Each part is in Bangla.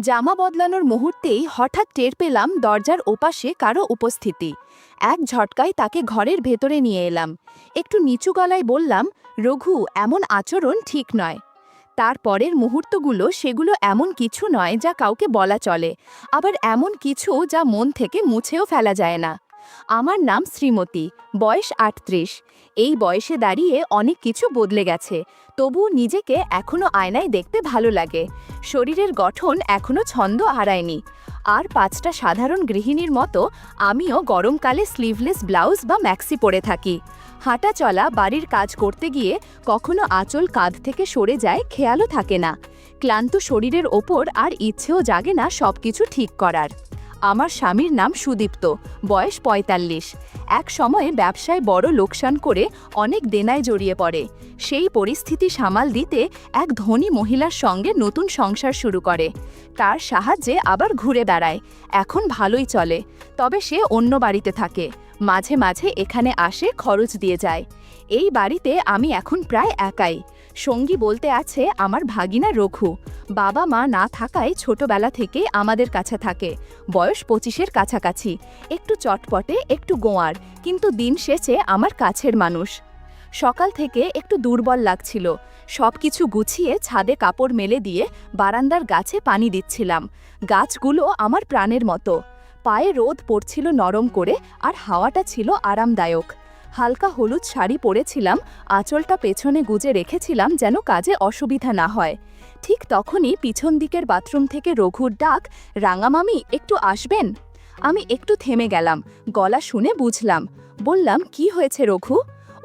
জামা বদলানোর মুহূর্তেই হঠাৎ টের পেলাম দরজার ওপাশে কারো উপস্থিতি। এক ঝটকায় তাকে ঘরের ভেতরে নিয়ে এলাম। একটু নিচু গলায় বললাম, রঘু, এমন আচরণ ঠিক নয়। তার পরের মুহূর্তগুলো সেগুলো এমন কিছু নয় যা কাউকে বলা চলে, আবার এমন কিছু যা মন থেকে মুছেও ফেলা যায় না। আমার নাম শ্রীমতী, বয়স ৩৮। এই বয়সে দাঁড়িয়ে অনেক কিছু বদলে গেছে, তবুও নিজেকে এখনও আয়নায় দেখতে ভালো লাগে। শরীরের গঠন এখনও ছন্দ হারায়নি। আর ৫টা সাধারণ গৃহিণীর মতো আমিও গরমকালে স্লিভলেস ব্লাউজ বা ম্যাক্সি পরে থাকি। হাঁটা চলা, বাড়ির কাজ করতে গিয়ে কখনো আঁচল কাঁধ থেকে সরে যায়, খেয়ালও থাকে না। ক্লান্ত শরীরের ওপর আর ইচ্ছেও জাগে না সব কিছু ঠিক করার। আমার স্বামীর নাম সুদীপ্ত, বয়স ৪৫। এক সময়ে ব্যবসায় বড় লোকসান করে অনেক দেনায় জড়িয়ে পড়ে। সেই পরিস্থিতি সামাল দিতে এক ধনী মহিলার সঙ্গে নতুন সংসার শুরু করে। তার সাহায্যে আবার ঘুরে দাঁড়ায়। এখন ভালোই চলে, তবে সে অন্য বাড়িতে থাকে। মাঝে মাঝে এখানে আসে, খরচ দিয়ে যায়। এই বাড়িতে আমি এখন প্রায় একাই। সঙ্গী বলতে আছে আমার ভাগিনা রঘু। বাবা মা না থাকায় ছোটবেলা থেকে আমাদের কাছে থাকে। বয়স ২৫-এর কাছাকাছি, একটু চটপটে, একটু গোঁয়ার, কিন্তু দিন শেষে আমার কাছের মানুষ। সকাল থেকে একটু দুর্বল লাগছিল। সব কিছু গুছিয়ে ছাদে কাপড় মেলে দিয়ে বারান্দার গাছে পানি দিচ্ছিলাম। গাছগুলো আমার প্রাণের মতো। পায়ে রোদ পড়ছিল নরম করে, আর হাওয়াটা ছিল আরামদায়ক। হালকা হলুদ শাড়ি পরেছিলাম, আঁচলটা পেছনে গুজে রেখেছিলাম যেন কাজে অসুবিধা না হয়। ঠিক তখনই পিছন দিকের বাথরুম থেকে রঘুর ডাক, রাঙামামি, একটু আসবেন? আমি একটু থেমে গেলাম, গলা শুনে বুঝলাম। বললাম, কি হয়েছে রঘু?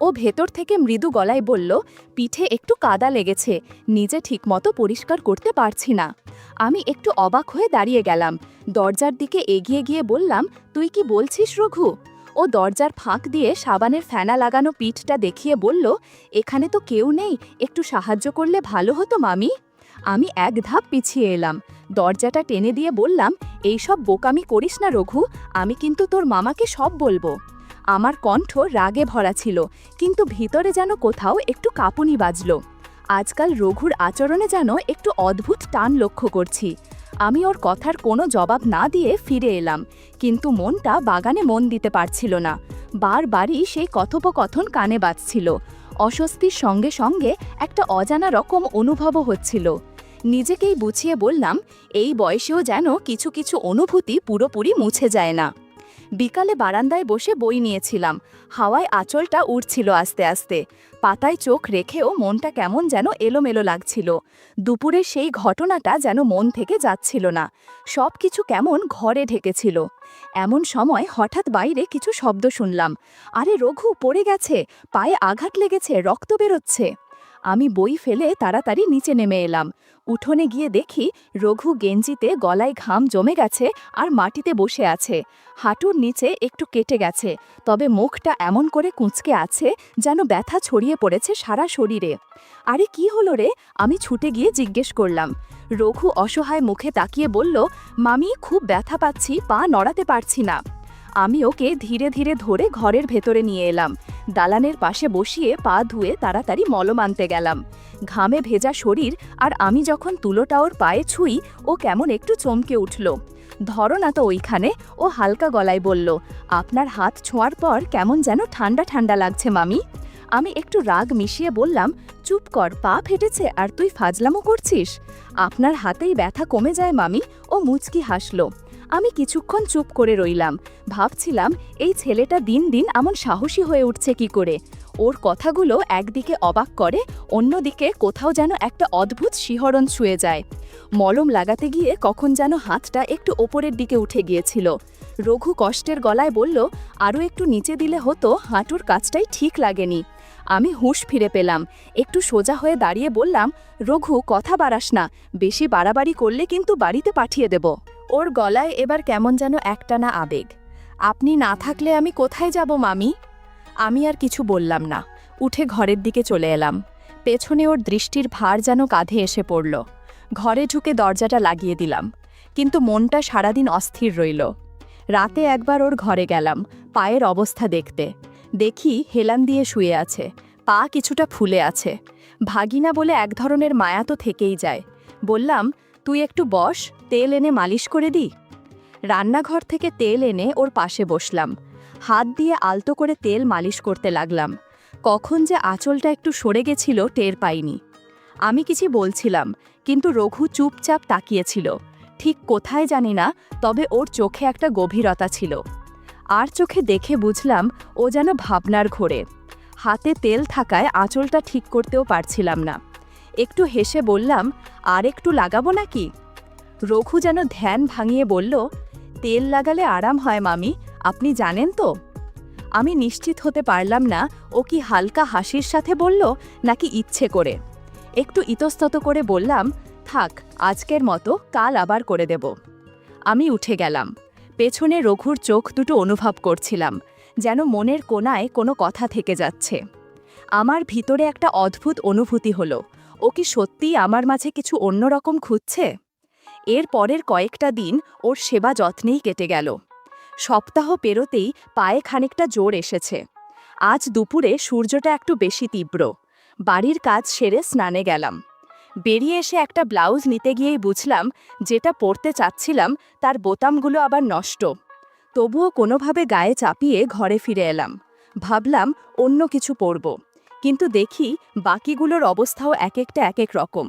ও ভেতর থেকে মৃদু গলায় বলল, পিঠে একটু কাদা লেগেছে, নিজে ঠিকমতো পরিষ্কার করতে পারছি না। আমি একটু অবাক হয়ে দাঁড়িয়ে গেলাম। দরজার দিকে এগিয়ে গিয়ে বললাম, তুই কি বলছিস রঘু? ও দরজার ফাঁক দিয়ে সাবানের ফেনা লাগানো পিঠটা দেখিয়ে বলল, এখানে তো কেউ নেই, একটু সাহায্য করলে ভালো হতো মামি। আমি এক ধাপ পিছিয়ে এলাম, দরজাটা টেনে দিয়ে বললাম, এইসব বোকামি করিস না রঘু, আমি কিন্তু তোর মামাকে সব বলবো। আমার কণ্ঠ রাগে ভরা ছিল, কিন্তু ভিতরে যেন কোথাও একটু কাঁপুনি বাজল। আজকাল রঘুর আচরণে যেন একটু অদ্ভুত টান লক্ষ্য করছি। আমি ওর কথার কোনো জবাব না দিয়ে ফিরে এলাম, কিন্তু মনটা বাগানে মন দিতে পারছিল না। বারবারই সেই কথোপকথন কানে বাজছিল। অস্বস্তির সঙ্গে সঙ্গে একটা অজানা রকম অনুভবও হচ্ছিল। নিজেকেই বুঝিয়ে বললাম, এই বয়সেও যেন কিছু কিছু অনুভূতি পুরোপুরি মুছে যায় না। বিকালে বারান্দায় বসে বই নিয়েছিলাম। হাওয়ায় আঁচলটা উড়ছিল আস্তে আস্তে। পাতায় চোখ রেখেও মনটা কেমন যেন এলোমেলো লাগছিল। দুপুরে সেই ঘটনাটা যেন মন থেকে যাচ্ছিল না। সব কিছু কেমন ঘরে ঢেকেছিল। এমন সময় হঠাৎ বাইরে কিছু শব্দ শুনলাম। আরে রঘু, পড়ে গেছে, পায়ে আঘাত লেগেছে, রক্ত বেরোচ্ছে। আমি বই ফেলে তাড়াতাড়ি নিচে নেমে এলাম। উঠোনে গিয়ে দেখি রঘু গেঞ্জিতে গলায় ঘাম জমে গেছে আর মাটিতে বসে আছে। হাঁটুর নিচে একটু কেটে গেছে, তবে মুখটা এমন করে কুঁচকে আছে যেন ব্যথা ছড়িয়ে পড়েছে সারা শরীরে। আরে কি হলো রে? আমি ছুটে গিয়ে জিজ্ঞেস করলাম। রঘু অসহায় মুখে তাকিয়ে বলল, মামি, খুব ব্যথা পাচ্ছি, পা নড়াতে পারছি না। আমি ওকে ধীরে ধীরে ধরে ঘরের ভেতরে নিয়ে এলাম। দালানের পাশে বসিয়ে পা ধুয়ে তাড়াতাড়ি মলম আনতে গেলাম। ঘামে ভেজা শরীর, আর আমি যখন তুলোটা ওর পায়ে ছুঁই, ও কেমন একটু চমকে উঠল। ধরো না তো ওইখানে, ও হালকা গলায় বলল, আপনার হাত ছোঁয়ার পর কেমন যেন ঠান্ডা ঠান্ডা লাগছে মামি। আমি একটু রাগ মিশিয়ে বললাম, চুপ কর, পা ফেটেছে আর তুই ফাজলামো করছিস? আপনার হাতেই ব্যথা কমে যায় মামি। ও মুচকি হাসল। আমি কিছুক্ষণ চুপ করে রইলাম, ভাবছিলাম এই ছেলেটা দিন দিন এমন সাহসী হয়ে উঠছে কি করে। ওর কথাগুলো একদিকে অবাক করে, অন্যদিকে কোথাও যেন একটা অদ্ভুত শিহরণ ছুঁয়ে যায়। মলম লাগাতে গিয়ে কখন যেন হাতটা একটু ওপরের দিকে উঠে গিয়েছিল। রঘু কষ্টের গলায় বলল, আরও একটু নিচে দিলে হতো, হাঁটুর কাজটাই ঠিক লাগেনি। আমি হুঁশ ফিরে পেলাম, একটু সোজা হয়ে দাঁড়িয়ে বললাম, রঘু, কথা বাড়াস না, বেশি বাড়াবাড়ি করলে কিন্তু বাড়িতে পাঠিয়ে দেব। ওর গলায় এবার কেমন যেন একটানা আবেগ। আপনি না থাকলে আমি কোথায় যাব মামি? আমি আর কিছু বললাম না, উঠে ঘরের দিকে চলে এলাম। পেছনে ওর দৃষ্টির ভার যেন কাঁধে এসে পড়ল। ঘরে ঢুকে দরজাটা লাগিয়ে দিলাম, কিন্তু মনটা সারাদিন অস্থির রইল। রাতে একবার ওর ঘরে গেলাম পায়ের অবস্থা দেখতে। দেখি হেলান দিয়ে শুয়ে আছে, পা কিছুটা ফুলে আছে। ভাগিনা বলে এক ধরনের মায়া তো থেকেই যায়। বললাম, তুই একটু বস, তেল এনে মালিশ করে দি। রান্নাঘর থেকে তেল এনে ওর পাশে বসলাম। হাত দিয়ে আলতো করে তেল মালিশ করতে লাগলাম। কখন যে আঁচলটা একটু সরে গেছিল টের পাইনি। আমি কিছু বলছিলাম, কিন্তু রঘু চুপচাপ তাকিয়েছিল। ঠিক কোথায় জানি না, তবে ওর চোখে একটা গভীরতা ছিল। আর চোখে দেখে বুঝলাম ও যেন ভাবনার ঘোরে। হাতে তেল থাকায় আঁচলটা ঠিক করতেও পারছিলাম না। একটু হেসে বললাম, আর একটু লাগাবো নাকি? রঘু যেন ধ্যান ভাঙিয়ে বলল, তেল লাগালে আরাম হয় মামি, আপনি জানেন তো। আমি নিশ্চিত হতে পারলাম না ও কি হালকা হাসির সাথে বলল নাকি ইচ্ছে করে। একটু ইতস্তত করে বললাম, থাক, আজকের মতো কাল আবার করে দেব। আমি উঠে গেলাম। পেছনে রঘুর চোখ দুটো অনুভব করছিলাম, যেন মনের কোণায় কোনো কথা থেকে যাচ্ছে। আমার ভিতরে একটা অদ্ভুত অনুভূতি হলো, ও কি সত্যিই আমার মাঝে কিছু অন্যরকম খুঁজছে? এর পরের কয়েকটা দিন ওর সেবা যত্নেই কেটে গেল। সপ্তাহ পেরোতেই পায়ে খানিকটা জোর এসেছে। আজ দুপুরে সূর্যটা একটু বেশি তীব্র। বাড়ির কাজ সেরে স্নানে গেলাম। বেরিয়ে এসে একটা ব্লাউজ নিতে গিয়েই বুঝলাম যেটা পরতে চাচ্ছিলাম তার বোতামগুলো আবার নষ্ট। তবুও কোনোভাবে গায়ে চাপিয়ে ঘরে ফিরে এলাম। ভাবলাম অন্য কিছু পরব, কিন্তু দেখি বাকিগুলোর অবস্থাও এক এক রকম।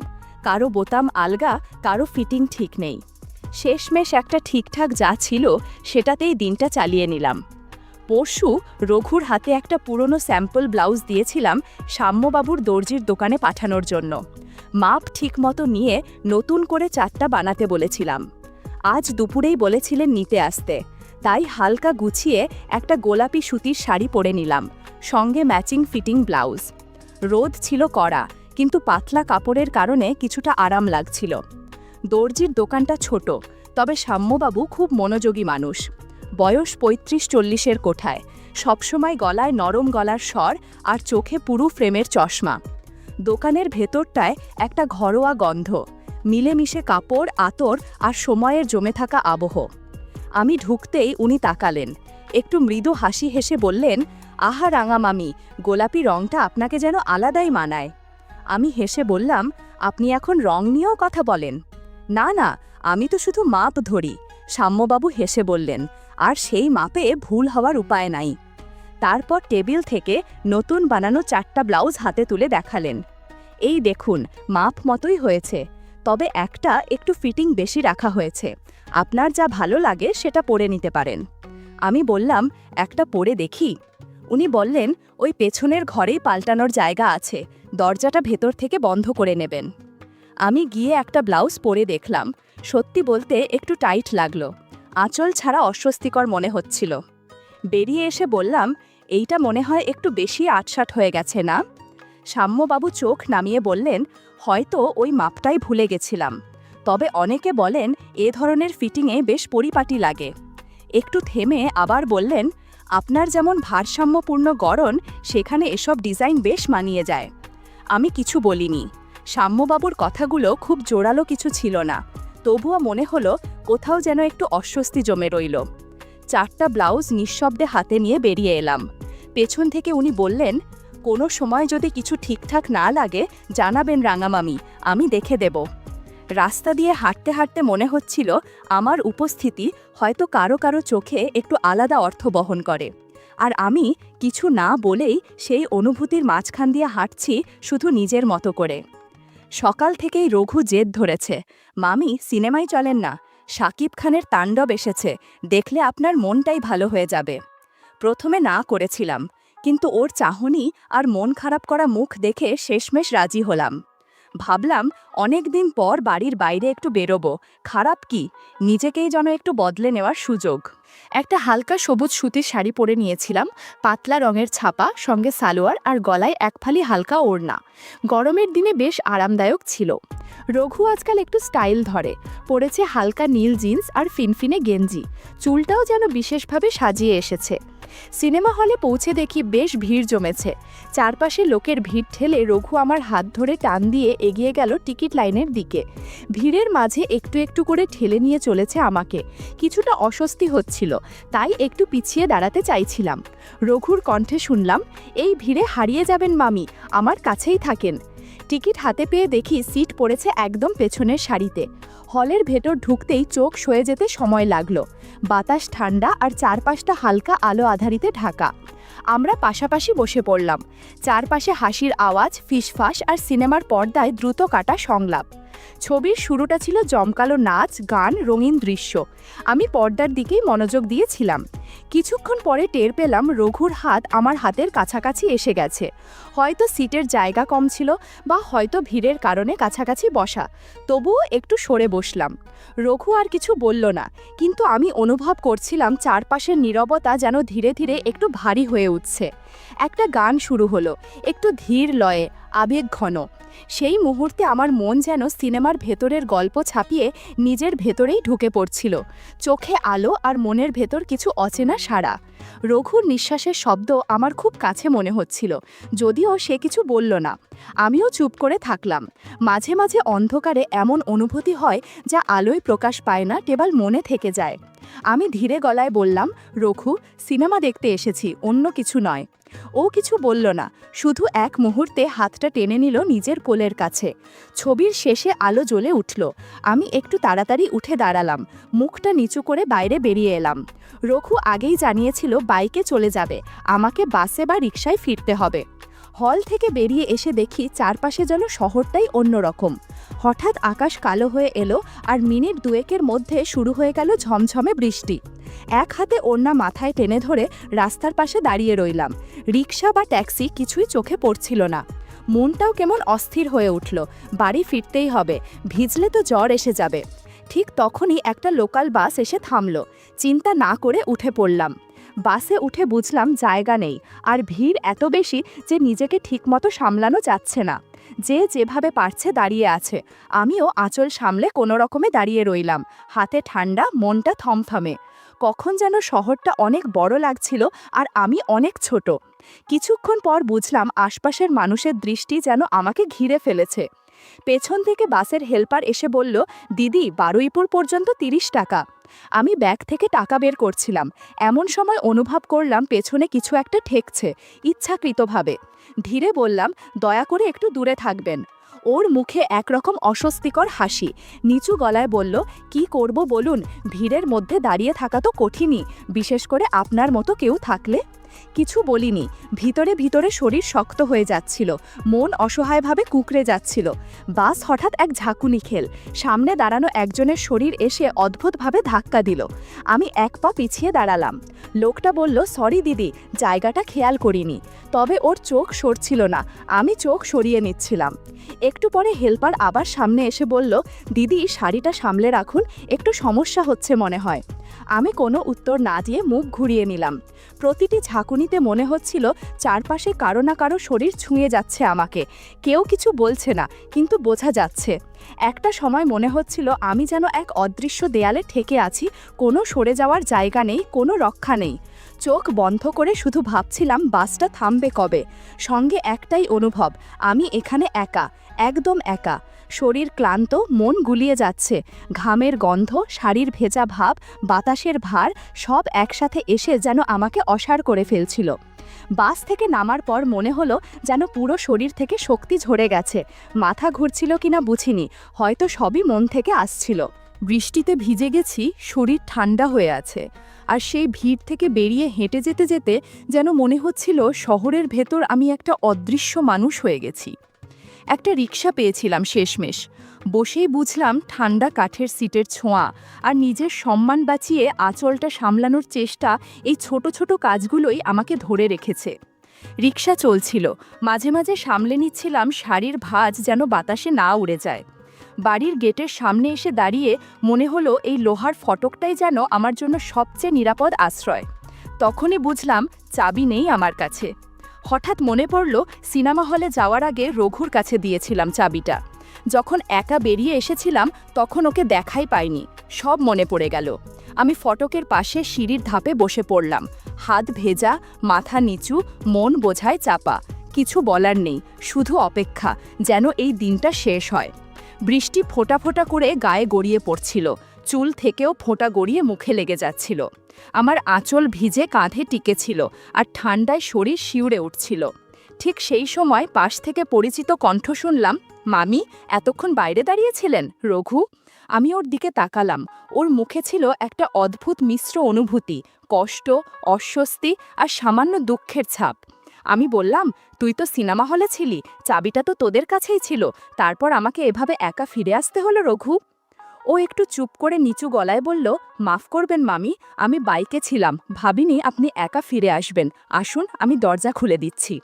কারো বোতাম আলগা, কারো ফিটিং ঠিক নেই। শেষমেশ একটা ঠিকঠাক যা ছিল সেটাতেই দিনটা চালিয়ে নিলাম। পরশু রঘুর হাতে একটা পুরনো স্যাম্পল ব্লাউজ দিয়েছিলাম সাম্যবাবুর দর্জির দোকানে পাঠানোর জন্য। মাপ ঠিকমতো নিয়ে নতুন করে 4টা বানাতে বলেছিলাম। আজ দুপুরেই বলেছিলেন নিতে আসতে, তাই হালকা গুছিয়ে একটা গোলাপি সুতির শাড়ি পরে নিলাম, সঙ্গে ম্যাচিং ফিটিং ব্লাউজ। রোদ ছিল কড়া, কিন্তু পাতলা কাপড়ের কারণে কিছুটা আরাম লাগছিল। দর্জির দোকানটা ছোট, তবে সাম্যবাবু খুব মনোযোগী মানুষ। বয়স 35-40-এর কোঠায়, সবসময় গলায় নরম গলার স্বর আর চোখে পুরু ফ্রেমের চশমা। দোকানের ভেতরটায় একটা ঘরোয়া গন্ধ, মিলেমিশে কাপড়, আতর আর সময়ের জমে থাকা আবহ। আমি ঢুকতেই উনি তাকালেন, একটু মৃদু হাসি হেসে বললেন, আহা রাঙা মামি, গোলাপি রংটা আপনাকে যেন আলাদাই মানায়। আমি হেসে বললাম, আপনি এখন রং নিয়েও কথা বলেন? না না, আমি তো শুধু মাপ ধরি। সাম্যবাবু হেসে বললেন, আর সেই মাপে ভুল হওয়ার উপায় নাই। তারপর টেবিল থেকে নতুন বানানো 4টা ব্লাউজ হাতে তুলে দেখালেন। এই দেখুন, মাপ মতোই হয়েছে, তবে একটা একটু ফিটিং বেশি রাখা হয়েছে। আপনার যা ভালো লাগে সেটা পরে নিতে পারেন। আমি বললাম, একটা পরে দেখি। উনি বললেন, ওই পেছনের ঘরেই পাল্টানোর জায়গা আছে, দরজাটা ভেতর থেকে বন্ধ করে নেবেন। আমি গিয়ে একটা ব্লাউজ পরে দেখলাম। সত্যি বলতে একটু টাইট লাগলো, আঁচল ছাড়া অস্বস্তিকর মনে হচ্ছিল। বেরিয়ে এসে বললাম, এইটা মনে হয় একটু বেশি আটসাট হয়ে গেছে না? সাম্যবাবু চোখ নামিয়ে বললেন, হয়তো ওই মাপটাই ভুলে গেছিলাম, তবে অনেকে বলেন এ ধরনের ফিটিংয়ে বেশ পরিপাটি লাগে। একটু থেমে আবার বললেন, আপনার যেমন ভারসাম্যপূর্ণ গড়ন, সেখানে এসব ডিজাইন বেশ মানিয়ে যায়। আমি কিছু বলিনি। সাম্যবাবুর কথাগুলো খুব জোরালো কিছু ছিল না, তবুও মনে হলো কোথাও যেন একটু অস্বস্তি জমে রইল। 4টা ব্লাউজ নিঃশব্দে হাতে নিয়ে বেরিয়ে এলাম। পেছন থেকে উনি বললেন, কোনো সময় যদি কিছু ঠিকঠাক না লাগে জানাবেন রাঙামামি, আমি দেখে দেব। রাস্তা দিয়ে হাঁটতে হাঁটতে মনে হচ্ছিল আমার উপস্থিতি হয়তো কারো কারো চোখে একটু আলাদা অর্থ বহন করে, আর আমি কিছু না বলেই সেই অনুভূতির মাঝখান দিয়ে হাঁটছি শুধু নিজের মতো করে। সকাল থেকেই রঘু জেদ ধরেছে, মামি সিনেমায় চলেন না, শাকিব খানের তাণ্ডব এসেছে, দেখলে আপনার মনটাই ভালো হয়ে যাবে। প্রথমে না করেছিলাম, কিন্তু ওর চাহনি আর মন খারাপ করা মুখ দেখে শেষমেশ রাজি হলাম। ভাবলাম অনেক দিন পর বাড়ির বাইরে একটু বেরোবো, খারাপ কি, নিজেকেই যেন একটু বদলে নেওয়ার সুযোগ। একটা হালকা সবুজ সুতির শাড়ি পরে নিয়েছিলাম, পাতলা রঙের ছাপা, সঙ্গে সালোয়ার আর গলায় এক ফালি হালকা ওড়না। গরমের দিনে বেশ আরামদায়ক ছিল। রঘু আজকাল একটু স্টাইল ধরে, পরেছে হালকা নীল জিন্স আর ফিনফিনে গেঞ্জি, চুলটাও যেন বিশেষভাবে সাজিয়ে এসেছে। সিনেমা হলে পৌঁছে দেখি বেশ ভিড় জমেছে। চারপাশে লোকের ভিড় ঠেলে রঘু আমার হাত ধরে টান দিয়ে এগিয়ে গেল টিকিট লাইনের দিকে। ভিড়ের মাঝে একটু একটু করে ঠেলে নিয়ে চলেছে আমাকে। কিছুটা অস্বস্তি হচ্ছিল, তাই একটু পিছিয়ে দাঁড়াতে চাইছিলাম। রঘুর কণ্ঠে শুনলাম, এই ভিড়ে হারিয়ে যাবেন মামি, আমার কাছেই থাকেন। টিকিট হাতে পেয়ে দেখি সিট পড়েছে একদম পেছনের সারিতে। হলের ভেতর ঢুকতেই চোখ সয়ে যেতে সময় লাগলো। বাতাস ঠান্ডা আর চারপাশটা হালকা আলো আধারিতে ঢাকা। আমরা পাশাপাশি বসে পড়লাম। চারপাশে হাসির আওয়াজ, ফিসফাস আর সিনেমার পর্দায় দ্রুত কাটা সংলাপ। ছবির শুরুটা ছিল জমকালো নাচ, গান, রঙিন দৃশ্য। আমি পর্দার দিকেই মনোযোগ দিয়েছিলাম। কিছুক্ষণ পরে টের পেলাম রঘুর হাত আমার হাতের কাছাকাছি এসে গেছে। হয়তো সিটের জায়গা কম ছিল বা হয়তো ভিড়ের কারণে কাছাকাছি বসা। তবুও একটু সরে বসলাম। রঘু আর কিছু বলল না, কিন্তু আমি অনুভব করছিলাম চারপাশের নীরবতা যেন ধীরে ধীরে একটু ভারী হয়ে উঠছে। একটা গান শুরু হলো, একটু ধীর লয়ে, আবেগঘন। সেই মুহূর্তে আমার মন যেন সিনেমার ভেতরের গল্প ছাপিয়ে নিজের ভেতরেই ঢুকে পড়ছিল। চোখে আলো আর মনের ভেতর কিছু অচেনা সাড়া। রঘুর নিঃশ্বাসের শব্দ আমার খুব কাছে মনে হচ্ছিল, যদিও সে কিছু বলল না। আমিও চুপ করে থাকলাম। মাঝে মাঝে অন্ধকারে এমন অনুভূতি হয় যা আলোয় প্রকাশ পায় না, কেবল মনে থেকে যায়। আমি ধীরে গলায় বললাম, রঘু, সিনেমা দেখতে এসেছি, অন্য কিছু নয়। ও কিছু বলল না, শুধু এক মুহূর্তে হাতটা টেনে নিল নিজের কোলের কাছে। ছবির শেষে আলো জ্বলে উঠল। আমি একটু তাড়াতাড়ি উঠে দাঁড়ালাম, মুখটা নিচু করে বাইরে বেরিয়ে এলাম। রঘু আগেই জানিয়েছিল বাইকে চলে যাবে, আমাকে বাসে বা রিকশায় ফিরতে হবে। হল থেকে বেরিয়ে এসে দেখি চারপাশে যেন শহরটাই অন্যরকম। হঠাৎ আকাশ কালো হয়ে এলো আর মিনিট দুয়েকের মধ্যে শুরু হয়ে গেল ঝমঝমে বৃষ্টি। এক হাতে ওড়না মাথায় টেনে ধরে রাস্তার পাশে দাঁড়িয়ে রইলাম। রিকশা বা ট্যাক্সি কিছুই চোখে পড়ছিল না। মনটাও কেমন অস্থির হয়ে উঠল। বাড়ি ফিরতেই হবে, ভিজলে তো জ্বর এসে যাবে। ঠিক তখনই একটা লোকাল বাস এসে থামল। চিন্তা না করে উঠে পড়লাম। বাসে উঠে বুঝলাম জায়গা নেই, আর ভিড় এত বেশি যে নিজেকে ঠিকমতো সামলানো যাচ্ছে না। যে যেভাবে পারছে দাঁড়িয়ে আছে। আমিও আঁচল সামলে কোনো রকমে দাঁড়িয়ে রইলাম, হাতে ঠান্ডা, মনটা থমথমে। কখন যেন শহরটা অনেক বড় লাগছিল আর আমি অনেক ছোট। কিছুক্ষণ পর বুঝলাম আশপাশের মানুষের দৃষ্টি যেন আমাকে ঘিরে ফেলেছে। পেছন থেকে বাসের হেল্পার এসে বলল, দিদি, বারুইপুর পর্যন্ত 30 টাকা। আমি ব্যাগ থেকে টাকা বের করছিলাম। এমন সময় অনুভব করলাম পেছনে কিছু একটা ঠেকছে, ইচ্ছাকৃতভাবে। ধীরে বললাম, দয়া করে একটু দূরে থাকবেন। ওর মুখে একরকম অস্বস্তিকর হাসি। নিচু গলায় বলল, কি করব বলুন, ভিড়ের মধ্যে দাঁড়িয়ে থাকা তো কঠিনই, বিশেষ করে আপনার মতো কেউ থাকলে। কিছু বলিনি। ভিতরে ভিতরে শরীর শক্ত হয়ে যাচ্ছিল, মন অসহায়ভাবে কুঁকড়ে যাচ্ছিল। বাস হঠাৎ এক ঝাঁকুনি খেল। সামনে দাঁড়ানো একজনের শরীর এসে অদ্ভুতভাবে ধাক্কা দিল। আমি এক পা পিছিয়ে দাঁড়ালাম। লোকটা বলল, সরি দিদি, জায়গাটা খেয়াল করিনি। তবে ওর চোখ সরছিল না, আমি চোখ সরিয়ে নিচ্ছিলাম। একটু পরে হেল্পার আবার সামনে এসে বলল, দিদি, শাড়িটা সামলে রাখুন, একটু সমস্যা হচ্ছে মনে হয়। আমি কোনো উত্তর না দিয়ে মুখ ঘুরিয়ে নিলাম। প্রতিটি ঝাঁকুনিতে মনে হচ্ছিল চারপাশে কারো না কারো শরীর ছুঁয়ে যাচ্ছে আমাকে। কেউ কিছু বলছে না, কিন্তু বোঝা যাচ্ছে। একটা সময় মনে হচ্ছিল আমি যেন এক অদৃশ্য দেয়ালে ঠেকে আছি, কোনো সরে যাওয়ার জায়গা নেই, কোনো রক্ষা নেই। চোখ বন্ধ করে শুধু ভাবছিলাম বাসটা থামবে কবে। সঙ্গে একটাই অনুভব, আমি এখানে একা, একদম একা। শরীর ক্লান্ত, মন গুলিয়ে যাচ্ছে। ঘামের গন্ধ, শাড়ির ভেজা ভাব, বাতাসের ভার সব একসাথে এসে যেন আমাকে অসাড় করে ফেলছিল। বাস থেকে নামার পর মনে হলো যেন পুরো শরীর থেকে শক্তি ঝরে গেছে। মাথা ঘুরছিল কিনা বুঝিনি, হয়তো সবই মন থেকে আসছিল। বৃষ্টিতে ভিজে গেছি, শরীর ঠান্ডা হয়ে আছে। আর সেই ভিড় থেকে বেরিয়ে হেঁটে যেতে যেতে যেন মনে হচ্ছিল শহরের ভেতর আমি একটা অদৃশ্য মানুষ হয়ে গেছি। একটা রিকশা পেয়েছিলাম শেষমেশ। বসেই বুঝলাম ঠান্ডা কাঠের সিটের ছোঁয়া আর নিজের সম্মান বাঁচিয়ে আঁচলটা সামলানোর চেষ্টা, এই ছোট ছোট কাজগুলোই আমাকে ধরে রেখেছে। রিকশা চলছিল, মাঝে মাঝে সামলে নিচ্ছিলাম শাড়ির ভাঁজ যেন বাতাসে না উড়ে যায়। বাড়ির গেটের সামনে এসে দাঁড়িয়ে মনে হলো এই লোহার ফটকটাই যেন আমার জন্য সবচেয়ে নিরাপদ আশ্রয়। তখনই বুঝলাম চাবি নেই আমার কাছে। হঠাৎ মনে পড়ল সিনেমা হলে যাওয়ার আগে রঘুর কাছে দিয়েছিলাম চাবিটা। যখন একা বেরিয়ে এসেছিলাম তখন ওকে দেখাই পাইনি, সব মনে পড়ে গেল। আমি ফটকের পাশে সিঁড়ির ধাপে বসে পড়লাম। হাত ভেজা, মাথা নিচু, মন বোঝায় চাপা। কিছু বলার নেই, শুধু অপেক্ষা যেন এই দিনটা শেষ হয়। বৃষ্টি ফোঁটা ফোঁটা করে গায়ে গড়িয়ে পড়ছিল, চুল থেকেও ফোঁটা গড়িয়ে মুখে লেগে যাচ্ছিল। আমার আঁচল ভিজে কাঁধে টিকেছিল আর ঠান্ডায় শরীর শিউরে উঠছিল। ঠিক সেই সময় পাশ থেকে পরিচিত কণ্ঠ শুনলাম, মামি এতক্ষণ বাইরে দাঁড়িয়েছিলেন রঘু। আমি ওর দিকে তাকালাম। ওর মুখে ছিল একটা অদ্ভুত মিশ্র অনুভূতি, কষ্ট, অস্বস্তি আর সামান্য দুঃখের ছাপ। আমি বললাম, তুই তো সিনেমা হলে ছিলি, চাবিটা তো তোদের কাছেই ছিল, তারপর আমাকে এভাবে একা ফিরে আসতে হলো রঘু। ও একটু চুপ করে নিচু গলায় বলল, মাফ করবেন মামি, আমি বাইকে ছিলাম, ভাবিনি আপনি একা ফিরে আসবেন। আসুন, আমি দরজা খুলে দিচ্ছি।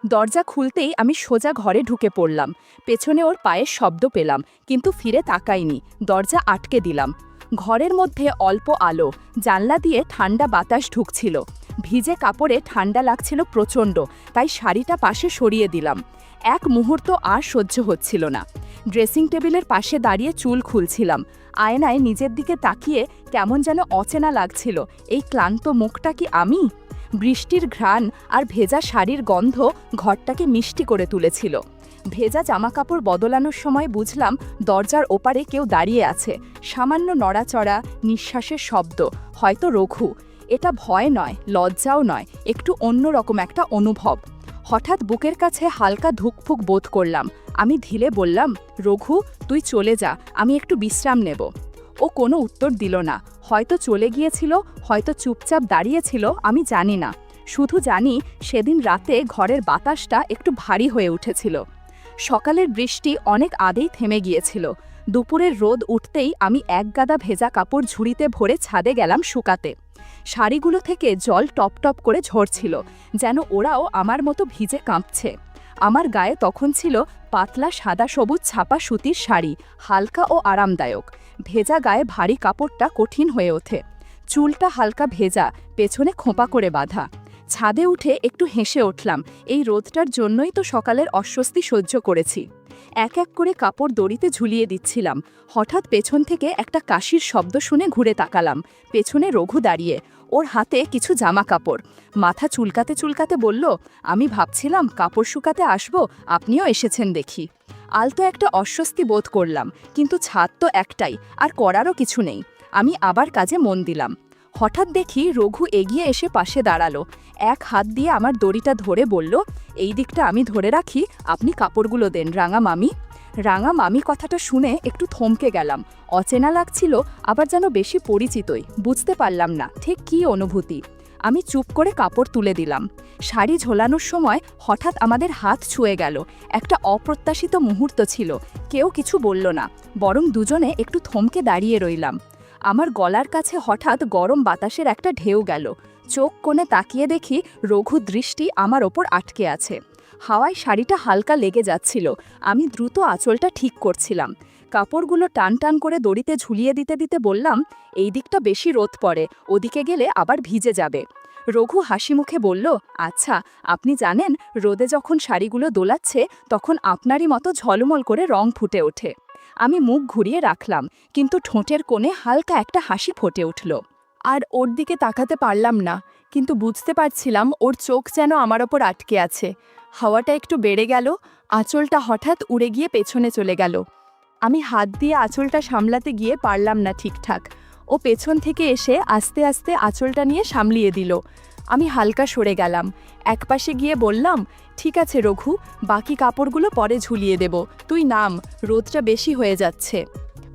দরজা খুলতেই আমি সোজা ঘরে ঢুকে পড়লাম। পেছনে ওর পায়ের শব্দ পেলাম, কিন্তু ফিরে তাকাইনি। দরজা আটকে দিলাম। ঘরের মধ্যে অল্প আলো, জানলা দিয়ে ঠান্ডা বাতাস ঢুকছিল। ভিজে কাপড়ে ঠান্ডা লাগছিল প্রচণ্ড, তাই শাড়িটা পাশে সরিয়ে দিলাম। এক মুহূর্ত আর সহ্য হচ্ছিল না। ড্রেসিং টেবিলের পাশে দাঁড়িয়ে চুল খুলছিলাম। আয়নায় নিজের দিকে তাকিয়ে কেমন যেন অচেনা লাগছিল। এই ক্লান্ত মুখটা কি আমি? বৃষ্টির ঘ্রাণ আর ভেজা শাড়ির গন্ধ ঘরটাকে মিষ্টি করে তুলেছিল। ভেজা জামাকাপড় বদলানোর সময় বুঝলাম দরজার ওপারে কেউ দাঁড়িয়ে আছে। সামান্য নড়াচড়া, নিঃশ্বাসের শব্দ, হয়তো রঘু। এটা ভয় নয়, লজ্জাও নয়, একটু অন্যরকম একটা অনুভব। হঠাৎ বুকের কাছে হালকা ধুকফুক বোধ করলাম। আমি ধীরে বললাম, রঘু তুই চলে যা, আমি একটু বিশ্রাম নেব। ও কোনো উত্তর দিল না। হয়তো চলে গিয়েছিল, হয়তো চুপচাপ দাঁড়িয়েছিল, আমি জানি না। শুধু জানি সেদিন রাতে ঘরের বাতাসটা একটু ভারী হয়ে উঠেছিল। সকালের বৃষ্টি অনেক আগেই থেমে গিয়েছিল। দুপুরের রোদ উঠতেই আমি এক গাদা ভেজা কাপড় ঝুড়িতে ভরে ছাদে গেলাম শুকাতে। শাড়িগুলো থেকে জল টপ টপ করে ঝরছিল, যেন ওরাও আমার মতো ভিজে কাঁপছে। আমার গায়ে তখন ছিল পাতলা সাদা সবুজ ছাপা সুতির শাড়ি, হালকা ও আরামদায়ক। ভেজা গায়ে ভারী কাপড়টা কঠিন হয়ে ওঠে। চুলটা হালকা ভেজা, পেছনে খোঁপা করে বাঁধা। ছাদে উঠে একটু হেসে উঠলাম। এই রোদটার জন্যই তো সকালের অস্বস্তি সহ্য করেছি। এক এক করে কাপড় দড়িতে ঝুলিয়ে দিচ্ছিলাম। হঠাৎ পেছন থেকে একটা কাশির শব্দ শুনে ঘুরে তাকালাম। পেছনে রঘু দাঁড়িয়ে, ওর হাতে কিছু জামা কাপড়। মাথা চুলকাতে চুলকাতে বলল, আমি ভাবছিলাম কাপড় শুকাতে আসবো, আপনিও এসেছেন দেখি। আলতো একটা অস্বস্তি বোধ করলাম, কিন্তু ছাদ তো একটাই, আর করারও কিছু নেই। আমি আবার কাজে মন দিলাম। হঠাৎ দেখি রঘু এগিয়ে এসে পাশে দাঁড়ালো। এক হাত দিয়ে আমার দড়িটা ধরে বলল, এই দিকটা আমি ধরে রাখি, আপনি কাপড়গুলো দেন রাঙা মামি। রাঙা মামি কথাটা শুনে একটু থমকে গেলাম। অচেনা লাগছিল, আবার যেন বেশি পরিচিতই। বুঝতে পারলাম না ঠিক কী অনুভূতি। আমি চুপ করে কাপড় তুলে দিলাম। শাড়ি ঝোলানোর সময় হঠাৎ আমাদের হাত ছুঁয়ে গেল। একটা অপ্রত্যাশিত মুহূর্ত ছিল। কেউ কিছু বলল না, বরং দুজনে একটু থমকে দাঁড়িয়ে রইলাম। আমার গলার কাছে হঠাৎ গরম বাতাসের একটা ঢেউ গেল। চোখ কোণে তাকিয়ে দেখি রঘু দৃষ্টি আমার ওপর আটকে আছে। হাওয়ায় শাড়িটা হালকা লেগে যাচ্ছিল। আমি দ্রুত আঁচলটা ঠিক করছিলাম। কাপড়গুলো টান টান করে দড়িতে ঝুলিয়ে দিতে দিতে বললাম, এই দিকটা বেশি রোদ পড়ে, ওদিকে গেলে আবার ভিজে যাবে। রঘু হাসি মুখে বলল, আচ্ছা, আপনি জানেন রোদে যখন শাড়িগুলো দোলাচ্ছে তখন আপনারই মতো ঝলমল করে রং ফুটে ওঠে। আমি মুখ ঘুরিয়ে রাখলাম, কিন্তু ঠোঁটের কোণে হালকা একটা হাসি ফুটে উঠল। আর ওর দিকে তাকাতে পারলাম না, কিন্তু বুঝতে পারছিলাম ওর চোখ যেন আমার ওপর আটকে আছে। হাওয়াটা একটু বেড়ে গেল, আঁচলটা হঠাৎ উড়ে গিয়ে পেছনে চলে গেল। আমি হাত দিয়ে আঁচলটা সামলাতে গিয়ে পারলাম না ঠিকঠাক। ও পেছন থেকে এসে আস্তে আস্তে আঁচলটা নিয়ে সামলিয়ে দিল। আমি হালকা সরে গেলাম। একপাশে গিয়ে বললাম, ঠিক আছে রঘু, বাকি কাপড়গুলো পরে ঝুলিয়ে দেব, তুই নাম, রোদটা বেশি হয়ে যাচ্ছে।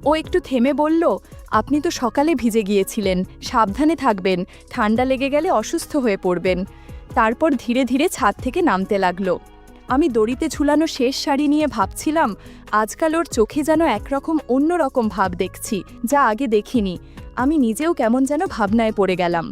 ও একটু থেমে বলল, আপনি তো সকালে ভিজে গিয়েছিলেন, সাবধানে থাকবেন, ঠান্ডা লেগে গেলে অসুস্থ হয়ে পড়বেন। তারপর ধীরে ধীরে ছাদ থেকে নামতে লাগলো। আমি দড়িতে ঝুলানো শেষ শাড়ি নিয়ে ভাবছিলাম, আজকাল ওর চোখে যেন একরকম অন্যরকম ভাব দেখছি, যা আগে দেখিনি। আমি নিজেও কেমন যেন ভাবনায় পড়ে গেলাম।